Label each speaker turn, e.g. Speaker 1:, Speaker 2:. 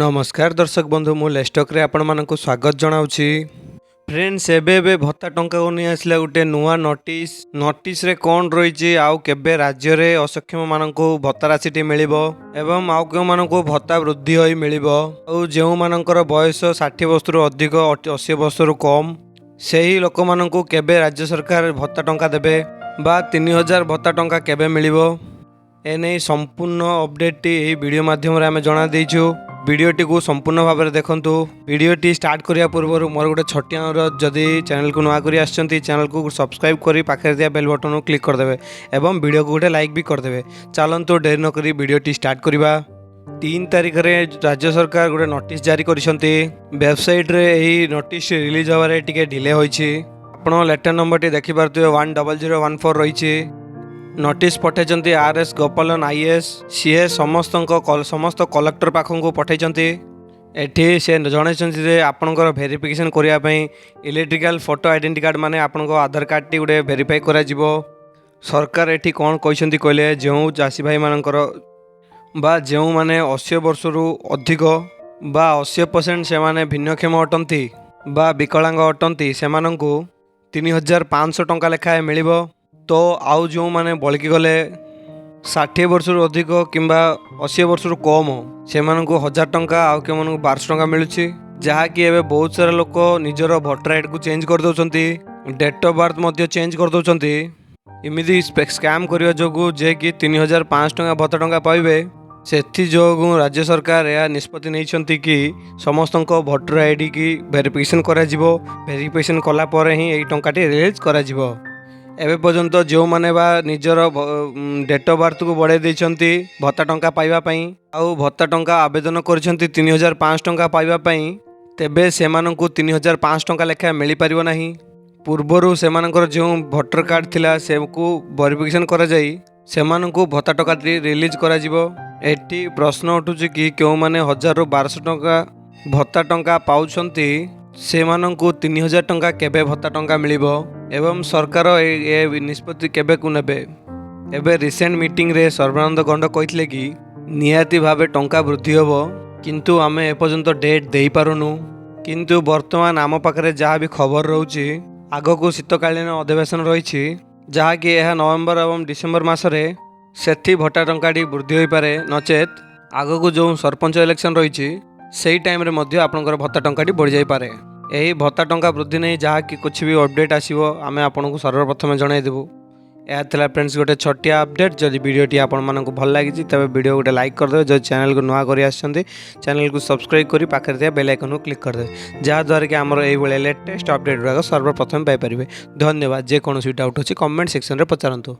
Speaker 1: नमस्कार दर्शक बंधु मु लेस्टक रे आपण मानक स्वागत जनाऊँगी। फ्रेंड्स एबे भत्ता टंका को नहीं आसला गोटे नुआ नोटिस रे कौन रही आउ केबे राज्य रे असक्षम मानक भत्ता राशि मिलिबो एवं आउ केउ मानक भत्ता वृद्धि होई मिलिबो आउ जेउ मानकर बयस 60 वर्ष रु अधिक 80 वर्ष रु कम सेही लोक मानक केबे राज्य सरकार भत्ता टंका देबे बा 3000 भत्ता टंका केबे मिलिबो एने संपूर्ण अपडेट टी वीडियो माध्यम रे आमे जणा देइछु। वीडियोटी को संपूर्ण भाव में देखंतु। वीडियोटी स्टार्ट करिया पूर्व मोर गोटे छोटिया अनुरोध जदि चैनल को नुआ करी आछंती चैनल को सब्सक्राइब करी पाखे दिया बेल बटन को क्लिक करदेवे एवं वीडियो को गोटे लाइक भी करदेवे। चलंतु डेर न करी वीडियोटी स्टार्ट करिबा। 3 तारिख रे राज्य सरकार गोटे नोटिस जारी करिसंती। वेबसाइट रे एही नोटिस रिलीज होबारे टिके डिले होईछि। आपण लेटर नंबर टी देखि पारथुवे 10014 रहिछि। नोटिस पठाई आरएस गोपालन आईएएस सीए समस्त कलेक्टर पाखक पठाई एठी से जन आपणकर भेरिफिकेशन करने इलेक्ट्रिकल फोटो आइडेंटिटी कार्ड माने आपणको आधार कार्ड टी गोटे भेरीफाई करा जिवो। सरकार एठी कौन कहते कहले जो चाषी भाई मानकर बा जो माने 80 वर्ष रु अधिक बा 80% से माने भिन्नक्षम अटंती बा विकलांग अटंती से 3500 टंका लेखाएं मिलिबो। तो आउ जो माने बल्कि गले 60 वर्ष रु अधिक किंबा 80 वर्ष रु कम से 1000 टंका आउ के 1200 टंका मिलुछि। जहाँकि एबे बहुत सारा लोक निजर भोटर आईडी को चेंज कर दउछंती डेट ऑफ बर्थ मध्य चेंज कर दउछंती इमिदी स्कैम करिया जोगु जे कि 3500 टंका भत्ता टंका पाइबे सेथि जोगु राज्य सरकार या निष्पत्ति नैछंती कि समस्त भोटर आईडी की वेरिफिकेशन करा जिवो। वेरिफिकेशन कला परे ही एई टंकाटी रिलीज करा जिवो। एबे पर्यंत जो माने बा निजर डेट ऑफ बर्थ को बढ़ाई देइछंती भत्ता टंका पाइबा पई आउ भत्ता टंका आवेदन करिछंती 3500 टंका पाइबा पई तेबे सेमानंकु 3500 टंका लेखा मिली परिबो नाही। पूर्वरु सेमानकर जो भोटर कार्ड थिला सेको वेरिफिकेशन करा जाई सेमानंकु भत्ता टंका रिलीज करा जिवो। एठी प्रश्न उठुछि कि केउ माने 1000 रु 1200 टंका भत्ता टंका पाउछंती सेमानंकु 3000 टंका केबे भत्ता टंका मिलिबो एवं सरकार ए निष्पत्ति केबे को नेबे। एबे रिसेंट मीटिंग रे सर्बानंद गंड कहितले कि निहाती भावे टंका वृद्धि होबो किंतु आमे एपर्यंत डेट देई पारुनु। किंतु वर्तमान आम पाखरे जहाँ भी खबर रहउछि आगको शीतकालीन अधिवेशन रहिछि जहाँकि यह नवेम्बर एवं डिसेम्बर मासरे सेठी भत्ता टंकाटी वृद्धि होई पारे नचेत आगको जो सरपंच इलेक्शन रहिछि सेही टाइम रे मध्य आपनकर भत्ता टंकाटी बढ़ जाई पारे। यही भत्ता टंका वृद्धि नहीं जहाँ कि कुछ भी अपडेट आसो आम आपको सर्वप्रथम जनईदेवु। यह था फ्रेंड्स गोटे छोटिया अपडेट। जदि वीडियोटी आपको भल लगी तेज वीडियो गोटे लाइक करदे। जो चैनल को नुआ कर चैनल को सब्सक्राइब कर पाखे दिया बेल आइकन को क्लिक करदे जहाँद्वारा कि आमर ये लेटेस्ट अपडेट गुड़ाक सर्वप्रथम पाइपर। धन्यवाद। जेकोसी डाउट अच्छी कमेंट सेक्शन में पचारतु।